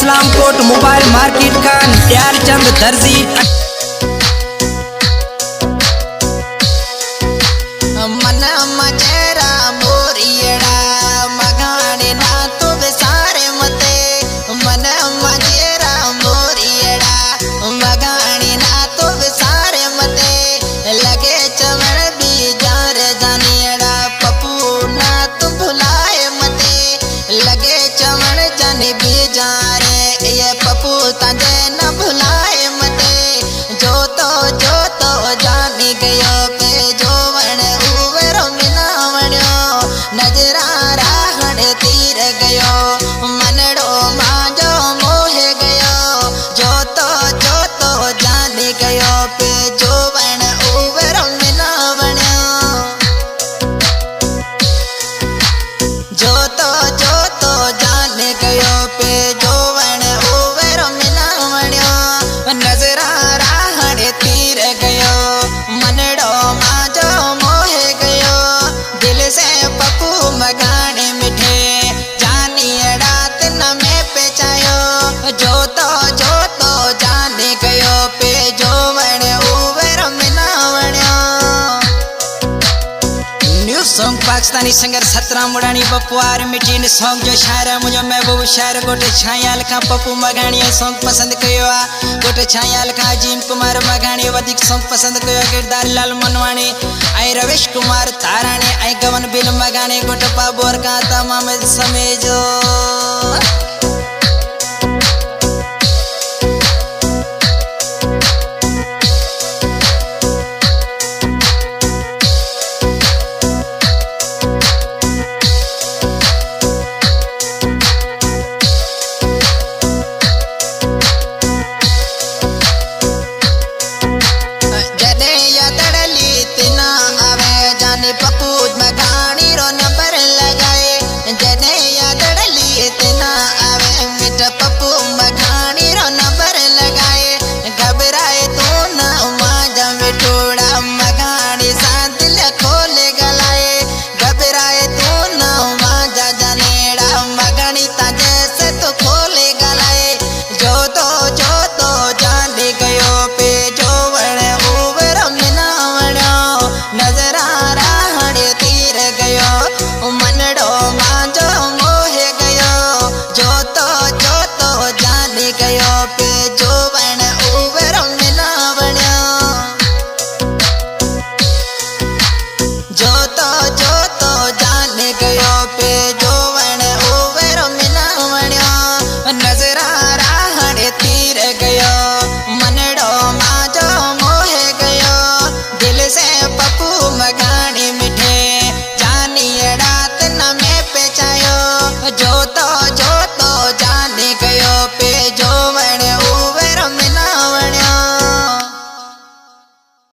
Islamkot mobile market का दयाल चंद दर्जी। मन मजेरा मोरियड़ा मगाने ना तो बेसारे मते। मन मजेरा मोरियड़ा मगाने ना तो बेसारे मते। लगे चमन भी जार जानियड़ा पप्पू ना तुम भुलाए मते। लगे चमन जाने भी जारे ये पप्पू तजे न भुलाए मते। जो तो जानी गयो पे जो नजरा राहण तीर गयो मनड़ो मांजो मोह गयो। जो तो जान गयो पे जो वण उवर मिला वण्यो। जो तो जान गयो पे जो वण उवर मिला वण्यो। नजरा राहण तीर गयो मनड़ो मांजो मोह गयो। दिल से पप्पू मगाने मिठे जानियड़ा तिन में पेचायो। जो तो जाने गयो पे जो वण उवर मिला वण्यो। New song Pakistani singer Satram Mudani Pappu आर मिठी ने सॉन्ग जो शायर है मुझे महबूब शायर गोटे छाया लिखा पप्पू मगानी सॉन्ग पसंद कयो। गोटे छाया लिखा अजीम कुमार मगानी वधिक सॉन्ग पसंद कयो। किरदार लाल मनवाणी आई रवेश कुमार ताराणी आई गवन बिल मगानी गोटे पाबोर का तमाम समेजो। पप्पू मगानी रो नंबर लगाए जने यादड़ली इतना आवे मिट पप्पू मगानी रो नंबर लगाए। घबराए तो ना मांजा मिठोड़ा मगानी सा दिल खोले गलाए। घबराए तो ना मांजा जनेड़ा मगानी ताजे से तो खोले गलाए। जो तो जान गयो पे जो वण उवर मिला वण्यो। नजरा तीर गयो मनड़ो मांजो मोह गयो। जो तो जान गयो पे जो वण उवर मिला वण्यो। जो तो